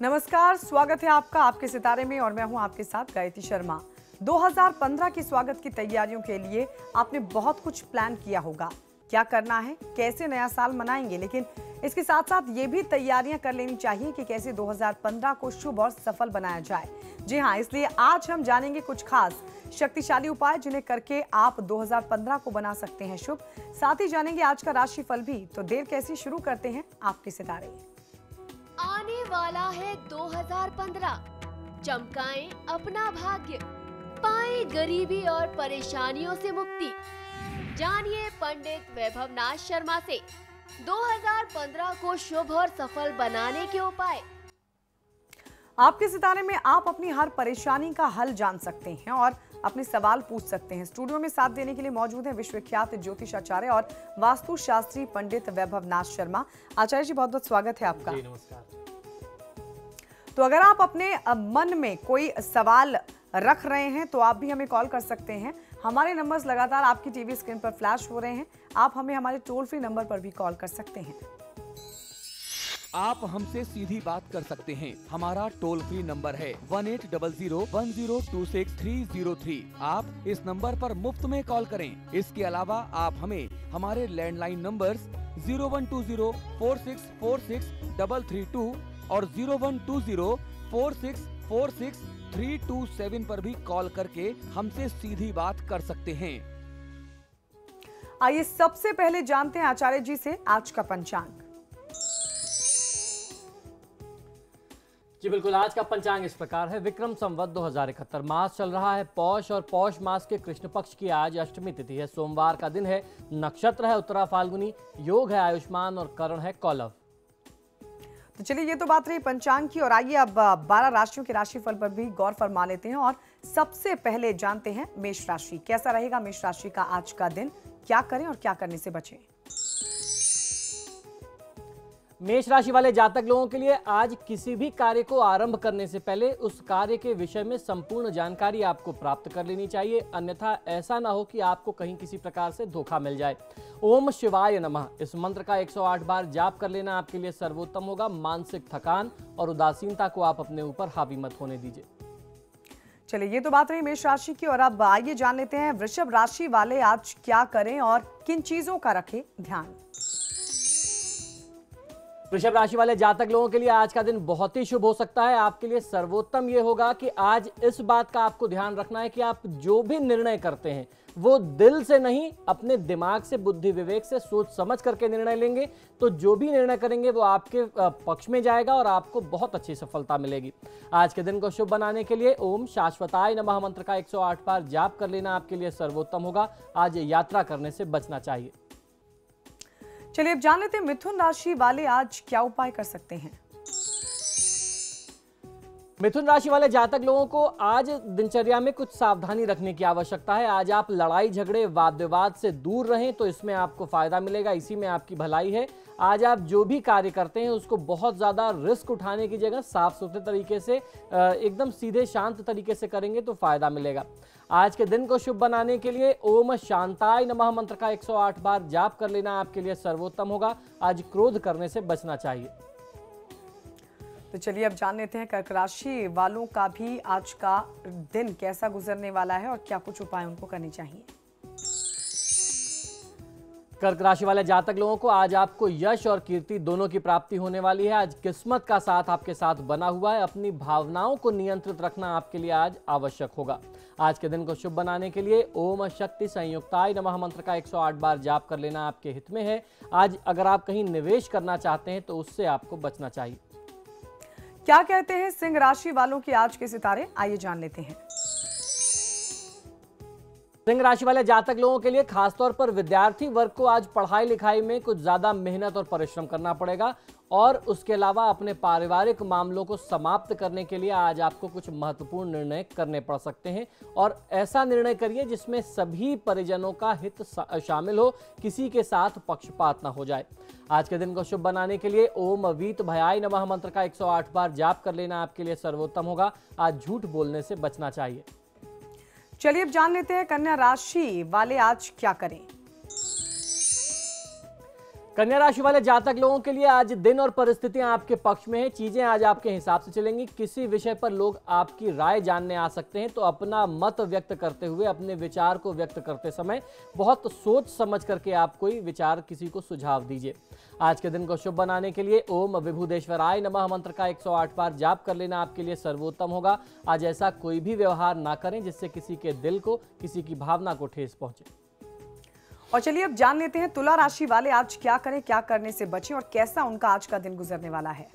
नमस्कार, स्वागत है आपका आपके सितारे में और मैं हूं आपके साथ गायत्री शर्मा। 2015 की स्वागत की तैयारियों के लिए आपने बहुत कुछ प्लान किया होगा, क्या करना है, कैसे नया साल मनाएंगे, लेकिन इसके साथ साथ ये भी तैयारियां कर लेनी चाहिए कि कैसे 2015 को शुभ और सफल बनाया जाए। जी हाँ, इसलिए आज हम जानेंगे कुछ खास शक्तिशाली उपाय जिन्हें करके आप 2015 को बना सकते हैं शुभ। साथ ही जानेंगे आज का राशिफल भी। तो देर कैसी, शुरू करते हैं आपके सितारे। आने वाला है 2015, चमकाएं अपना भाग्य, पाएं गरीबी और परेशानियों से मुक्ति। जानिए पंडित वैभवनाथ शर्मा से 2015 को शुभ और सफल बनाने के उपाय। आपके सितारे में आप अपनी हर परेशानी का हल जान सकते हैं और अपने सवाल पूछ सकते हैं। स्टूडियो में साथ देने के लिए मौजूद हैं विश्वविख्यात ज्योतिषाचार्य और वास्तुशास्त्री पंडित वैभवनाथ शर्मा। आचार्य जी, बहुत बहुत स्वागत है आपका। जी नमस्कार। तो अगर आप अपने मन में कोई सवाल रख रहे हैं तो आप भी हमें कॉल कर सकते हैं। हमारे नंबर्स लगातार आपकी टीवी स्क्रीन पर फ्लैश हो रहे हैं। आप हमें हमारे टोल फ्री नंबर पर भी कॉल कर सकते हैं। आप हमसे सीधी बात कर सकते हैं। हमारा टोल फ्री नंबर है 180010263003। आप इस नंबर पर मुफ्त में कॉल करें। इसके अलावा आप हमें हमारे लैंडलाइन नंबर्स 012046463332 और 012046463327 पर भी कॉल करके हमसे सीधी बात कर सकते हैं। आइए सबसे पहले जानते हैं आचार्य जी से आज का पंचांग। जी बिल्कुल, आज का पंचांग इस प्रकार है। विक्रम संवत 2071 मास चल रहा है पौष और पौष मास के कृष्ण पक्ष की आज अष्टमी तिथि है। सोमवार का दिन है। नक्षत्र है उत्तरा फाल्गुनी, योग है आयुष्मान और करण है कौलव। तो चलिए, ये तो बात रही पंचांग की और आइए अब 12 राशियों के राशिफल पर भी गौर फरमा लेते हैं और सबसे पहले जानते हैं मेष राशि। कैसा रहेगा मेष राशि का आज का दिन, क्या करें और क्या करने से बचें। मेष राशि वाले जातक लोगों के लिए आज किसी भी कार्य को आरंभ करने से पहले उस कार्य के विषय में संपूर्ण जानकारी आपको प्राप्त कर लेनी चाहिए, अन्यथा ऐसा ना हो कि आपको कहीं किसी प्रकार से धोखा मिल जाए। ओम शिवाय नमः इस मंत्र का 108 बार जाप कर लेना आपके लिए सर्वोत्तम होगा। मानसिक थकान और उदासीनता को आप अपने ऊपर हावी मत होने दीजिए। चलिए, ये तो बात रही मेष राशि की और अब आइए जान लेते हैं वृषभ राशि वाले आज क्या करें और किन चीजों का रखें ध्यान। वृषभ राशि वाले जातक लोगों के लिए आज का दिन बहुत ही शुभ हो सकता है। आपके लिए सर्वोत्तम ये होगा कि आज इस बात का आपको ध्यान रखना है कि आप जो भी निर्णय करते हैं वो दिल से नहीं, अपने दिमाग से, बुद्धि विवेक से सोच समझ करके निर्णय लेंगे तो जो भी निर्णय करेंगे वो आपके पक्ष में जाएगा और आपको बहुत अच्छी सफलता मिलेगी। आज के दिन को शुभ बनाने के लिए ओम शाश्वताय नमः मंत्र का 108 बार जाप कर लेना आपके लिए सर्वोत्तम होगा। आज यात्रा करने से बचना चाहिए। चलिए, अब जान लेते हैं मिथुन राशि वाले आज क्या उपाय कर सकते हैं। मिथुन राशि वाले जातक लोगों को आज दिनचर्या में कुछ सावधानी रखने की आवश्यकता है। आज आप लड़ाई झगड़े वाद विवाद से दूर रहें तो इसमें आपको फायदा मिलेगा, इसी में आपकी भलाई है। आज आप जो भी कार्य करते हैं उसको बहुत ज्यादा रिस्क उठाने की जगह साफ सुथरे तरीके से, एकदम सीधे शांत तरीके से करेंगे तो फायदा मिलेगा। आज के दिन को शुभ बनाने के लिए ओम शांताय नमः मंत्र का 108 बार जाप कर लेना आपके लिए सर्वोत्तम होगा। आज क्रोध करने से बचना चाहिए। तो चलिए, अब जान लेते हैं कर्क राशि वालों का भी आज का दिन कैसा गुजरने वाला है और क्या कुछ उपाय उनको करने चाहिए। कर्क राशि वाले जातक लोगों को आज आपको यश और कीर्ति दोनों की प्राप्ति होने वाली है। आज किस्मत का साथ आपके साथ बना हुआ है। अपनी भावनाओं को नियंत्रित रखना आपके लिए आज आवश्यक होगा। आज के दिन को शुभ बनाने के लिए ओम शक्ति संयुक्ताय नमः मंत्र का 108 बार जाप कर लेना आपके हित में है। आज अगर आप कहीं निवेश करना चाहते हैं तो उससे आपको बचना चाहिए। क्या कहते हैं सिंह राशि वालों की आज के सितारे, आइए जान लेते हैं। सिंह राशि वाले जातक लोगों के लिए खासतौर पर विद्यार्थी वर्ग को आज पढ़ाई लिखाई में कुछ ज्यादा मेहनत और परिश्रम करना पड़ेगा और उसके अलावा अपने पारिवारिक मामलों को समाप्त करने के लिए आज आपको कुछ महत्वपूर्ण निर्णय करने पड़ सकते हैं और ऐसा निर्णय करिए जिसमें सभी परिजनों का हित शामिल हो, किसी के साथ पक्षपात ना हो जाए। आज के दिन को शुभ बनाने के लिए ओम वीत भयाय नमः मंत्र का 108 बार जाप कर लेना आपके लिए सर्वोत्तम होगा। आज झूठ बोलने से बचना चाहिए। चलिए अब जान लेते हैं कन्या राशि वाले आज क्या करें। कन्या राशि वाले जातक लोगों के लिए आज दिन और परिस्थितियां आपके पक्ष में हैं। चीजें आज आपके हिसाब से चलेंगी। किसी विषय पर लोग आपकी राय जानने आ सकते हैं, तो अपना मत व्यक्त करते हुए, अपने विचार को व्यक्त करते समय बहुत सोच समझ करके आप कोई विचार किसी को सुझाव दीजिए। आज के दिन को शुभ बनाने के लिए ओम विभुदेश्वराय नमः मंत्र का 108 बार जाप कर लेना आपके लिए सर्वोत्तम होगा। आज ऐसा कोई भी व्यवहार ना करें जिससे किसी के दिल को, किसी की भावना को ठेस पहुंचे। और चलिए अब जान लेते हैं तुला राशि वाले आज क्या करें, क्या करने से बचें और कैसा उनका आज का दिन गुजरने वाला है।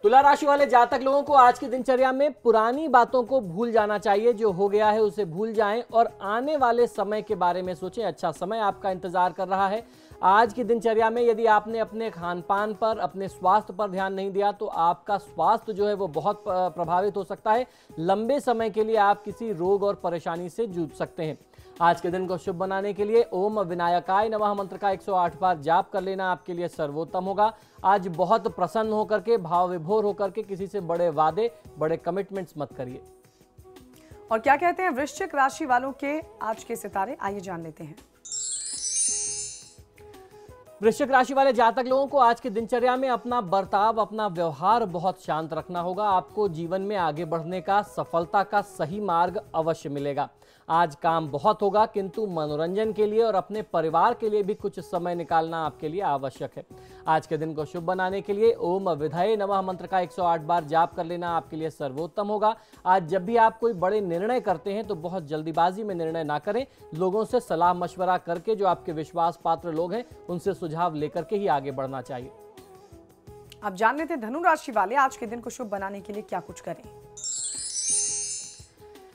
तुला राशि वाले जातक लोगों को आज की दिनचर्या में पुरानी बातों को भूल जाना चाहिए। जो हो गया है उसे भूल जाएं और आने वाले समय के बारे में सोचें। अच्छा समय आपका इंतजार कर रहा है। आज की दिनचर्या में यदि आपने अपने खान पान पर, अपने स्वास्थ्य पर ध्यान नहीं दिया तो आपका स्वास्थ्य जो है वो बहुत प्रभावित हो सकता है। लंबे समय के लिए आप किसी रोग और परेशानी से जूझ सकते हैं। आज के दिन को शुभ बनाने के लिए ओम विनायकाय नमः मंत्र का 108 बार जाप कर लेना आपके लिए सर्वोत्तम होगा। आज बहुत प्रसन्न होकर के, भाव विभोर होकर के किसी से बड़े वादे, बड़े कमिटमेंट्स मत करिए। और क्या कहते हैं वृश्चिक राशि वालों के आज के सितारे, आइए जान लेते हैं। वृश्चिक राशि वाले जातक लोगों को आज की दिनचर्या में अपना बर्ताव, अपना व्यवहार बहुत शांत रखना होगा। आपको जीवन में आगे बढ़ने का, सफलता का सही मार्ग अवश्य मिलेगा। आज काम बहुत होगा किंतु मनोरंजन के लिए और अपने परिवार के लिए भी कुछ समय निकालना आपके लिए आवश्यक है। आज के दिन को शुभ बनाने के लिए ओम विधये नमः मंत्र का 108 बार जाप कर लेना आपके लिए सर्वोत्तम होगा। आज जब भी आप कोई बड़े निर्णय करते हैं तो बहुत जल्दीबाजी में निर्णय ना करें। लोगों से सलाह मशवरा करके, जो आपके विश्वास पात्र लोग हैं उनसे सुझाव लेकर के ही आगे बढ़ना चाहिए। अब जान लेते हैं धनु राशि वाले आज के दिन को शुभ बनाने के लिए क्या कुछ करें।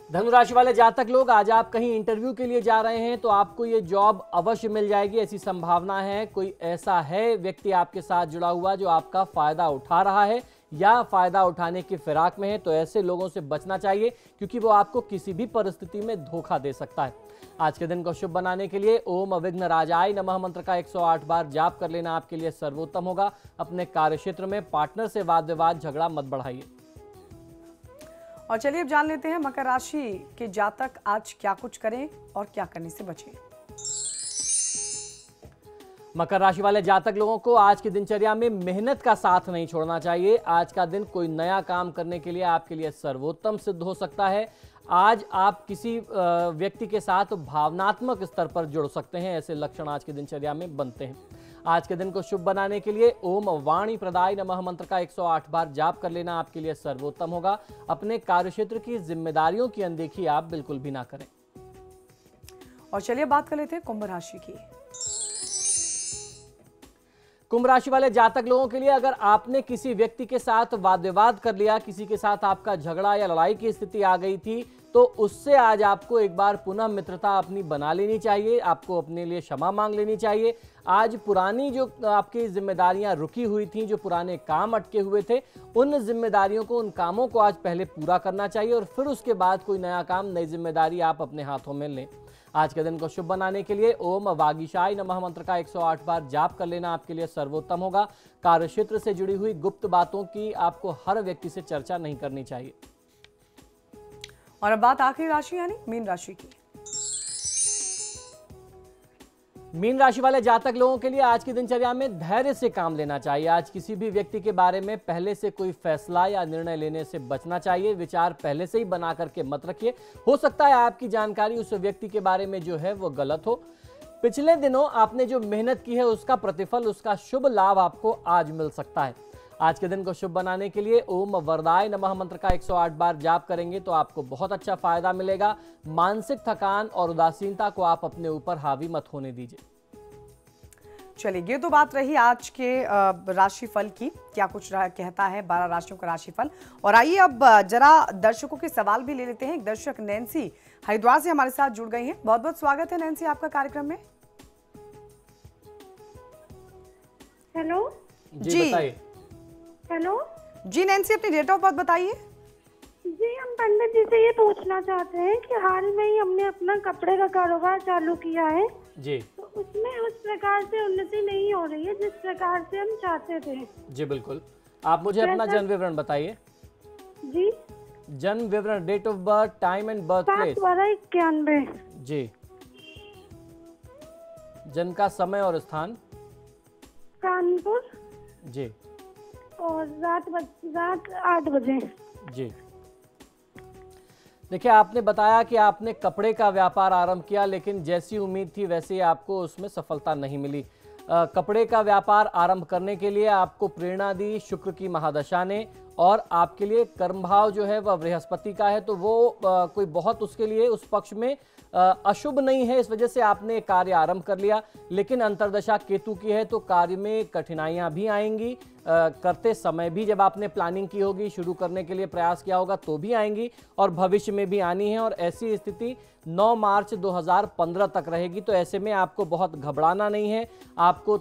धनु राशि वाले जातक लोग, आज आप कहीं इंटरव्यू के लिए जा रहे हैं तो आपको ये जॉब अवश्य मिल जाएगी, ऐसी संभावना है। कोई ऐसा है व्यक्ति आपके साथ जुड़ा हुआ जो आपका फायदा उठा रहा है या फायदा उठाने की फिराक में है, तो ऐसे लोगों से बचना चाहिए क्योंकि वो आपको किसी भी परिस्थिति में धोखा दे सकता है। आज के दिन को शुभ बनाने के लिए ओम विघ्न राजाय नमः मंत्र का 108 बार जाप कर लेना आपके लिए सर्वोत्तम होगा। अपने कार्यक्षेत्र में पार्टनर से वाद विवाद, झगड़ा मत बढ़ाइए। और चलिए अब जान लेते हैं मकर राशि के जातक आज क्या कुछ करें और क्या करने से बचें। मकर राशि वाले जातक लोगों को आज की दिनचर्या में मेहनत का साथ नहीं छोड़ना चाहिए। आज का दिन कोई नया काम करने के लिए आपके लिए सर्वोत्तम सिद्ध हो सकता है। आज आप किसी व्यक्ति के साथ भावनात्मक स्तर पर जुड़ सकते हैं, ऐसे लक्षण आज की दिनचर्या में बनते हैं। आज के दिन को शुभ बनाने के लिए ओम वाणी प्रदाय नमः मंत्र का 108 बार जाप कर लेना आपके लिए सर्वोत्तम होगा। अपने कार्यक्षेत्र की जिम्मेदारियों की अनदेखी आप बिल्कुल भी ना करें। और चलिए बात कर लेते हैं कुंभ राशि की। कुंभ राशि वाले जातक लोगों के लिए, अगर आपने किसी व्यक्ति के साथ वाद विवाद कर लिया, किसी के साथ आपका झगड़ा या लड़ाई की स्थिति आ गई थी, तो उससे आज आपको एक बार पुनः मित्रता अपनी बना लेनी चाहिए। आपको अपने लिए क्षमा मांग लेनी चाहिए। आज पुरानी जो आपकी जिम्मेदारियां रुकी हुई थी, जो पुराने काम अटके हुए थे, उन जिम्मेदारियों को, उन कामों को आज पहले पूरा करना चाहिए और फिर उसके बाद कोई नया काम, नई जिम्मेदारी आप अपने हाथों में लें। आज के दिन को शुभ बनाने के लिए ओम वागीशाय नमः मंत्र का 108 बार जाप कर लेना आपके लिए सर्वोत्तम होगा। कार्यक्षेत्र से जुड़ी हुई गुप्त बातों की आपको हर व्यक्ति से चर्चा नहीं करनी चाहिए। और अब बात आखिरी राशि यानी मीन राशि की। मीन राशि वाले जातक लोगों के लिए आज की दिनचर्या में धैर्य से काम लेना चाहिए। आज किसी भी व्यक्ति के बारे में पहले से कोई फैसला या निर्णय लेने से बचना चाहिए। विचार पहले से ही बना करके मत रखिए। हो सकता है आपकी जानकारी उस व्यक्ति के बारे में जो है वो गलत हो। पिछले दिनों आपने जो मेहनत की है उसका प्रतिफल, उसका शुभ लाभ आपको आज मिल सकता है। आज के दिन को शुभ बनाने के लिए ओम वरदाय नमः मंत्र का 108 बार जाप करेंगे तो आपको बहुत अच्छा फायदा मिलेगा। मानसिक थकान और उदासीनता को आप अपने ऊपर हावी मत होने दीजिए। चलिए, ये तो बात रही आज के राशिफल की, क्या कुछ कहता है 12 राशियों का राशिफल। और आइए अब जरा दर्शकों के सवाल भी ले लेते हैं। एक दर्शक नैन्सी हरिद्वार से हमारे साथ जुड़ गई हैं। बहुत बहुत स्वागत है नैन्सी आपका कार्यक्रम में। हेलो जी बताइए। हेलो जी नैन्सी, अपनी डेट ऑफ बर्थ बताइए। जी, हम पंडित जी से ये पूछना चाहते हैं कि हाल में ही हमने अपना कपड़े का कारोबार चालू किया है जी तो उसमें उस प्रकार से उन्नति नहीं हो रही है जिस प्रकार से हम चाहते थे। जी बिल्कुल, आप मुझे अपना जन्म विवरण बताइए। जी, जन्म विवरण, date of birth, time and birth place. 7/12/91। जी, जन्म का समय और स्थान। कानपुर। जी, और रात 8 बजे। जी देखिए, आपने बताया कि आपने कपड़े का व्यापार आरंभ किया, लेकिन जैसी उम्मीद थी वैसे आपको उसमें सफलता नहीं मिली। कपड़े का व्यापार आरंभ करने के लिए आपको प्रेरणा दी शुक्र की महादशा ने, और आपके लिए कर्म भाव जो है वह बृहस्पति का है, तो वो कोई बहुत उसके लिए उस पक्ष में अशुभ नहीं है, इस वजह से आपने कार्य आरंभ कर लिया। लेकिन अंतर्दशा केतु की है तो कार्य में कठिनाइयां भी आएंगी, करते समय भी जब आपने प्लानिंग की होगी, शुरू करने के लिए प्रयास किया होगा तो भी आएंगी, और भविष्य में भी आनी है। और ऐसी स्थिति 9 मार्च 2015 तक रहेगी। तो ऐसे में आपको बहुत घबराना नहीं है, आपको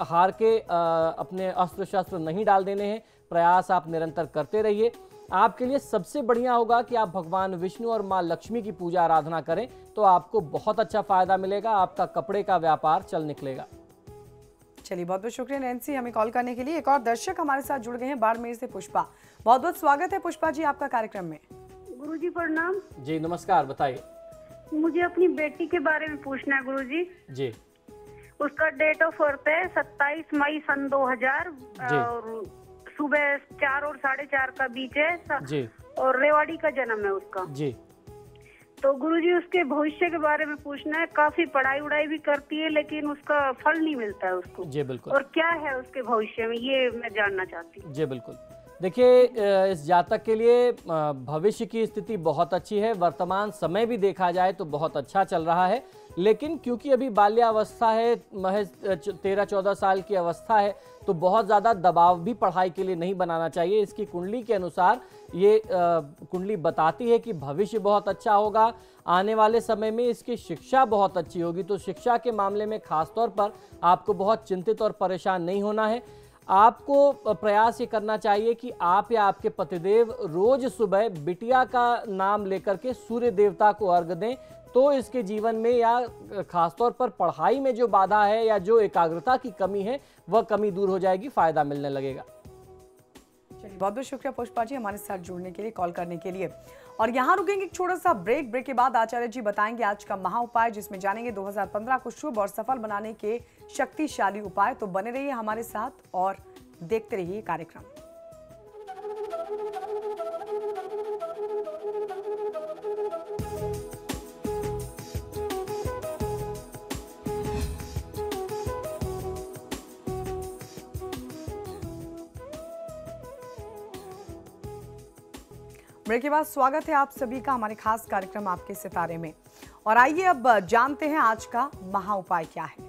हार के अपने अस्त्र शस्त्र नहीं डाल देने हैं, प्रयास आप निरंतर करते रहिए। आपके लिए सबसे बढ़िया होगा कि आप भगवान विष्णु और माँ लक्ष्मी की पूजा आराधना करें, तो आपको बहुत अच्छा फायदा मिलेगा, आपका कपड़े का व्यापार चल निकलेगा। चलिए, बहुत बहुत शुक्रिया नैन्सी हमें कॉल करने के लिए। एक और दर्शक हमारे साथ जुड़ गए हैं बाड़मेर से, पुष्पा। बहुत बहुत स्वागत है पुष्पा जी आपका कार्यक्रम में। गुरुजी प्रणाम। जी नमस्कार, बताइए। मुझे अपनी बेटी के बारे में पूछना है गुरुजी। जी, उसका डेट ऑफ बर्थ है 27 मई सन 2000 और सुबह 4 और 4:30 का बीच है जी, और रेवाड़ी का जन्म है उसका। जी तो गुरुजी उसके भविष्य के बारे में पूछना है। काफी पढ़ाई उड़ाई भी करती है लेकिन उसका फल नहीं मिलता है उसको। जी बिल्कुल। और क्या है उसके भविष्य में, ये मैं जानना चाहती हूँ। जी बिल्कुल, देखिए इस जातक के लिए भविष्य की स्थिति बहुत अच्छी है, वर्तमान समय भी देखा जाए तो बहुत अच्छा चल रहा है। लेकिन क्योंकि अभी बाल्यावस्था है, महज 13-14 साल की अवस्था है, तो बहुत ज़्यादा दबाव भी पढ़ाई के लिए नहीं बनाना चाहिए। इसकी कुंडली के अनुसार ये कुंडली बताती है कि भविष्य बहुत अच्छा होगा, आने वाले समय में इसकी शिक्षा बहुत अच्छी होगी। तो शिक्षा के मामले में खासतौर पर आपको बहुत चिंतित और परेशान नहीं होना है। आपको प्रयास ये करना चाहिए कि आप या आपके पतिदेव रोज सुबह बिटिया का नाम लेकर के सूर्य देवता को अर्घ दें, तो इसके जीवन में या खासतौर पर पढ़ाई में जो बाधा है या जो एकाग्रता की कमी है वह कमी दूर हो जाएगी, फायदा मिलने लगेगा। चलिए, बहुत बहुत शुक्रिया पुष्पा जी हमारे साथ जुड़ने के लिए, कॉल करने के लिए। और यहाँ रुकेंगे एक छोटा सा ब्रेक के बाद आचार्य जी बताएंगे आज का महा उपाय, जिसमें जानेंगे 2015 को शुभ और सफल बनाने के शक्तिशाली उपाय। तो बने रहिए हमारे साथ और देखते रहिए कार्यक्रम। ब्रेक के बाद स्वागत है आप सभी का हमारे खास कार्यक्रम आपके सितारे में। और आइए अब जानते हैं आज का महा उपाय क्या है।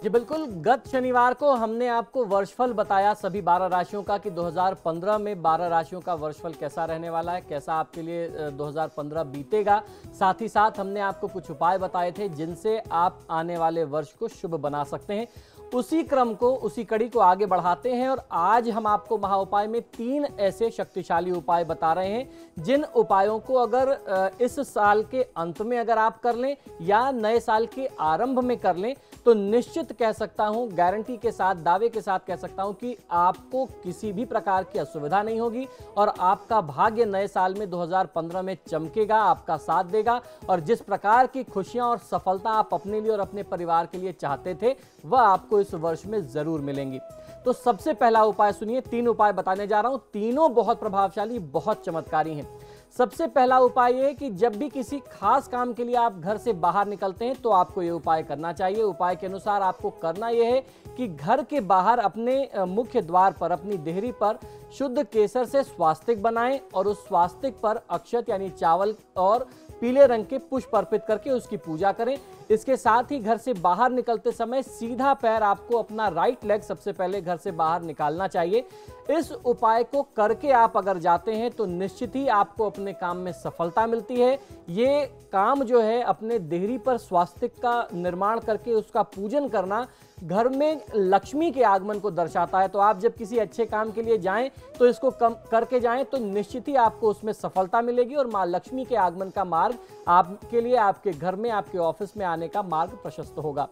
जी बिल्कुल, गत शनिवार को हमने आपको वर्षफल बताया सभी 12 राशियों का कि 2015 में 12 राशियों का वर्षफल कैसा रहने वाला है, कैसा आपके लिए 2015 बीतेगा। साथ ही साथ हमने आपको कुछ उपाय बताए थे जिनसे आप आने वाले वर्ष को शुभ बना सकते हैं। उसी क्रम को, उसी कड़ी को आगे बढ़ाते हैं और आज हम आपको महा उपाय में 3 ऐसे शक्तिशाली उपाय बता रहे हैं जिन उपायों को अगर इस साल के अंत में अगर आप कर लें या नए साल के आरंभ में कर लें तो निश्चित कह सकता हूं, गारंटी के साथ, दावे के साथ कह सकता हूं कि आपको किसी भी प्रकार की असुविधा नहीं होगी और आपका भाग्य नए साल में 2015 में चमकेगा, आपका साथ देगा। और जिस प्रकार की खुशियां और सफलता आप अपने लिए और अपने परिवार के लिए चाहते थे वह आपको इस वर्ष में जरूर मिलेंगी। तो सबसे पहला उपाय सुनिए, 3 उपाय बताने जा रहा हूं, तीनों बहुत प्रभावशाली, बहुत चमत्कारी हैं। सबसे पहला उपाय ये है कि जब भी किसी खास काम के लिए आप घर से बाहर निकलते हैं तो आपको ये उपाय करना चाहिए। उपाय के अनुसार आपको करना यह है कि घर के बाहर अपने मुख्य द्वार पर, अपनी देहरी पर शुद्ध केसर से स्वास्तिक बनाएं और उस स्वास्तिक पर अक्षत यानी चावल और पीले रंग के पुष्प अर्पित करके उसकी पूजा करें। इसके साथ ही घर से बाहर निकलते समय सीधा पैर आपको अपना राइट लेग सबसे पहले घर से बाहर निकालना चाहिए। इस उपाय को करके आप अगर जाते हैं तो निश्चित ही आपको अपने काम में सफलता मिलती है। ये काम जो है अपने देहरी पर स्वास्तिक का निर्माण करके उसका पूजन करना घर में लक्ष्मी के आगमन को दर्शाता है। तो आप जब किसी अच्छे काम के लिए जाएं तो इसको करके जाएं तो निश्चित ही आपको उसमें सफलता मिलेगी और मां लक्ष्मी के आगमन का मार्ग आपके लिए, आपके घर में, आपके ऑफिस में आने का मार्ग प्रशस्त होगा।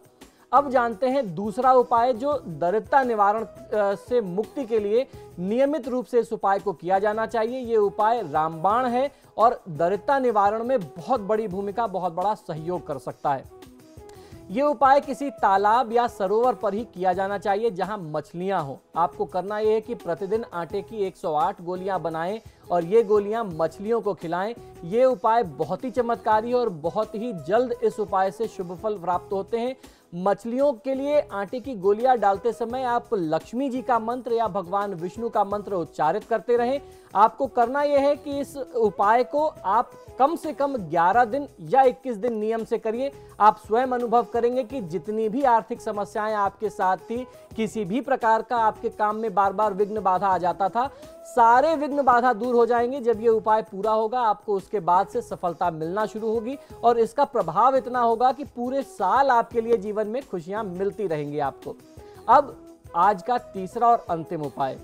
अब जानते हैं दूसरा उपाय जो दरिद्रता निवारण से मुक्ति के लिए नियमित रूप से इस उपाय को किया जाना चाहिए। ये उपाय रामबाण है और दरिद्रता निवारण में बहुत बड़ी भूमिका, बहुत बड़ा सहयोग कर सकता है। ये उपाय किसी तालाब या सरोवर पर ही किया जाना चाहिए जहां मछलियां हो। आपको करना यह है कि प्रतिदिन आटे की 108 गोलियां बनाएं और ये गोलियां मछलियों को खिलाएं। ये उपाय बहुत ही चमत्कारी है और बहुत ही जल्द इस उपाय से शुभ फल प्राप्त होते हैं। मछलियों के लिए आटे की गोलियां डालते समय आप लक्ष्मी जी का मंत्र या भगवान विष्णु का मंत्र उच्चारित करते रहें। आपको करना यह है कि इस उपाय को आप कम से कम 11 दिन या 21 दिन नियम से करिए। आप स्वयं अनुभव करेंगे कि जितनी भी आर्थिक समस्याएं आपके साथ थी, किसी भी प्रकार का आपके काम में बार बार विघ्न बाधा आ जाता था, सारे विघ्न बाधा दूर हो जाएंगे। जब ये उपाय पूरा होगा आपको उसके बाद से सफलता मिलना शुरू होगी और इसका प्रभाव इतना होगा कि पूरे साल आपके लिए जीवन में खुशियां मिलती रहेंगी आपको। अब आज का तीसरा और अंतिम उपाय,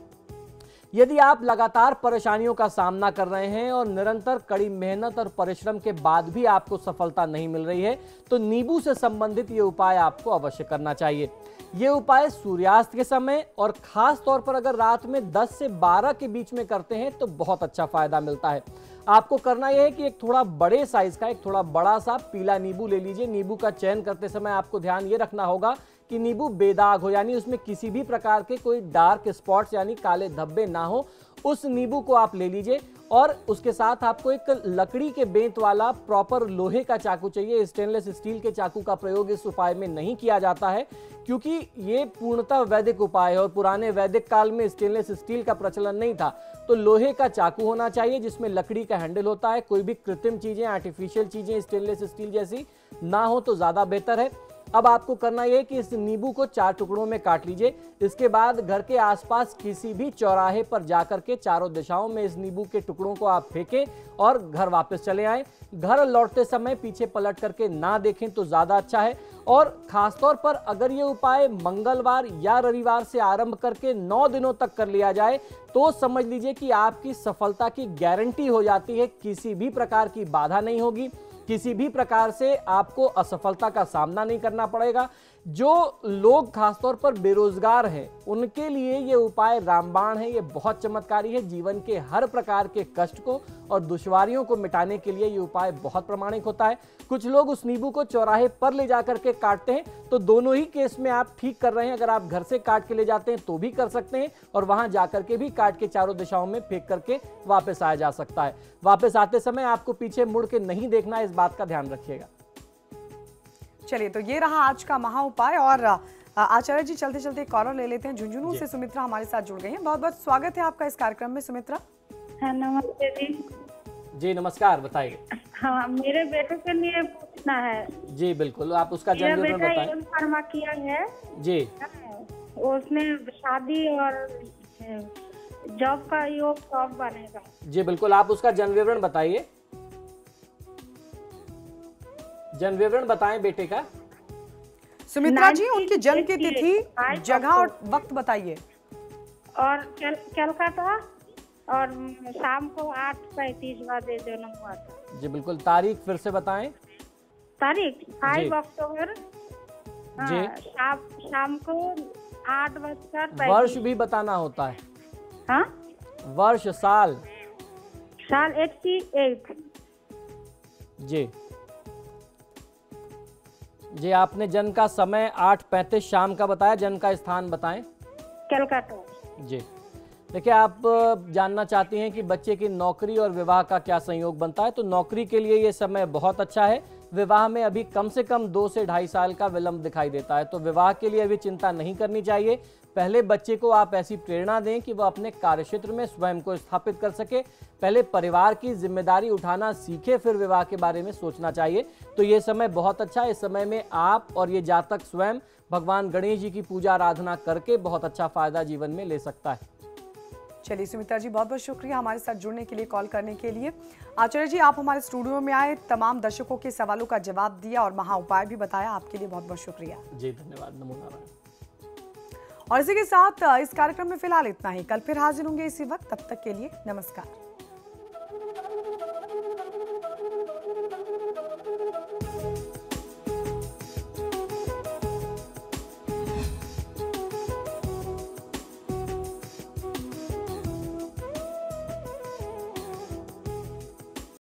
यदि आप लगातार परेशानियों का सामना कर रहे हैं और निरंतर कड़ी मेहनत और परिश्रम के बाद भी आपको सफलता नहीं मिल रही है तो नींबू से संबंधित ये उपाय आपको अवश्य करना चाहिए। ये उपाय सूर्यास्त के समय और खास तौर पर अगर रात में 10 से 12 के बीच में करते हैं तो बहुत अच्छा फायदा मिलता है। आपको करना यह है कि एक थोड़ा बड़े साइज का, एक थोड़ा बड़ा सा पीला नींबू ले लीजिए। नींबू का चयन करते समय आपको ध्यान ये रखना होगा कि नींबू बेदाग हो, यानी उसमें किसी भी प्रकार के कोई डार्क स्पॉट्स यानी काले धब्बे ना हो। उस नींबू को आप ले लीजिए और उसके साथ आपको एक लकड़ी के बेंत वाला प्रॉपर लोहे का चाकू चाहिए। स्टेनलेस स्टील के चाकू का प्रयोग इस उपाय में नहीं किया जाता है क्योंकि ये पूर्णतः वैदिक उपाय है और पुराने वैदिक काल में स्टेनलेस स्टील का प्रचलन नहीं था। तो लोहे का चाकू होना चाहिए जिसमें लकड़ी का हैंडल होता है। कोई भी कृत्रिम चीजें, आर्टिफिशियल चीजें स्टेनलेस स्टील जैसी ना हो तो ज्यादा बेहतर है। अब आपको करना यह कि इस नींबू को 4 टुकड़ों में काट लीजिए। इसके बाद घर के आसपास किसी भी चौराहे पर जाकर के चारों दिशाओं में इस नींबू के टुकड़ों को आप फेंकें और घर वापस चले आएं। घर लौटते समय पीछे पलट करके ना देखें तो ज्यादा अच्छा है। और खासतौर पर अगर ये उपाय मंगलवार या रविवार से आरंभ करके 9 दिनों तक कर लिया जाए तो समझ लीजिए कि आपकी सफलता की गारंटी हो जाती है। किसी भी प्रकार की बाधा नहीं होगी, किसी भी प्रकार से आपको असफलता का सामना नहीं करना पड़ेगा। जो लोग खासतौर पर बेरोजगार हैं उनके लिए ये उपाय रामबाण है। ये बहुत चमत्कारी है। जीवन के हर प्रकार के कष्ट को और दुश्वारियों को मिटाने के लिए ये उपाय बहुत प्रामाणिक होता है। कुछ लोग उस नींबू को चौराहे पर ले जाकर के काटते हैं तो दोनों ही केस में आप ठीक कर रहे हैं। अगर आप घर से काट के ले जाते हैं तो भी कर सकते हैं और वहां जाकर के भी काट के चारों दिशाओं में फेंक करके वापस आया जा सकता है। वापस आते समय आपको पीछे मुड़ के नहीं देखना है, इस बात का ध्यान रखिएगा। चलिए, तो ये रहा आज का महा उपाय। और आचार्य जी, चलते चलते कॉलर ले लेते हैं। झुंझुनू से सुमित्रा हमारे साथ जुड़ गई हैं। बहुत बहुत स्वागत है आपका इस कार्यक्रम में सुमित्रा। हाँ, नमस्ते जी। जी नमस्कार, बताइए। हाँ, मेरे बेटे के लिए पूछना है। जी बिल्कुल, आप उसका जन्म विवरण बताएं। एम फार्मा किया है जी। उसने शादी और जॉब का योग कब बनेगा? जी बिल्कुल, आप उसका जन्म विवरण बताइए। जन्म विवरण बताएं बेटे का। सुमित्रा जी, उनकी जन्म की तिथि, जगह और वक्त बताइए। और कलकत्ता और शाम को 8:35 बजे जन्म हुआ था। जी बिल्कुल, तारीख फिर से बताएं। तारीख 5 अक्टूबर जी। शाम को 8:35। वर्ष भी बताना होता है। हाँ, वर्ष, साल 88। जी जी, आपने जन्म का समय 8:35 शाम का बताया। जन्म का स्थान बताएं। कलकत्ता। जी, देखिए, आप जानना चाहती हैं कि बच्चे की नौकरी और विवाह का क्या संयोग बनता है। तो नौकरी के लिए ये समय बहुत अच्छा है। विवाह में अभी कम से कम 2 से 2.5 साल का विलंब दिखाई देता है, तो विवाह के लिए अभी चिंता नहीं करनी चाहिए। पहले बच्चे को आप ऐसी प्रेरणा दें कि वह अपने कार्यक्षेत्र में स्वयं को स्थापित कर सके। पहले परिवार की जिम्मेदारी उठाना सीखे, फिर विवाह के बारे में सोचना चाहिए। तो ये समय बहुत अच्छा है। इस समय में आप और ये जातक स्वयं भगवान गणेश जी की पूजा आराधना करके बहुत अच्छा फायदा जीवन में ले सकता है। चलिए सुमित्रा जी, बहुत बहुत शुक्रिया हमारे साथ जुड़ने के लिए, कॉल करने के लिए। आचार्य जी, आप हमारे स्टूडियो में आए, तमाम दर्शकों के सवालों का जवाब दिया और महा उपाय भी बताया। आपके लिए बहुत बहुत शुक्रिया जी, धन्यवाद। नमो नारायण। और इसी के साथ इस कार्यक्रम में फिलहाल इतना ही। कल फिर हाजिर होंगे इसी वक्त, तब तक के लिए नमस्कार।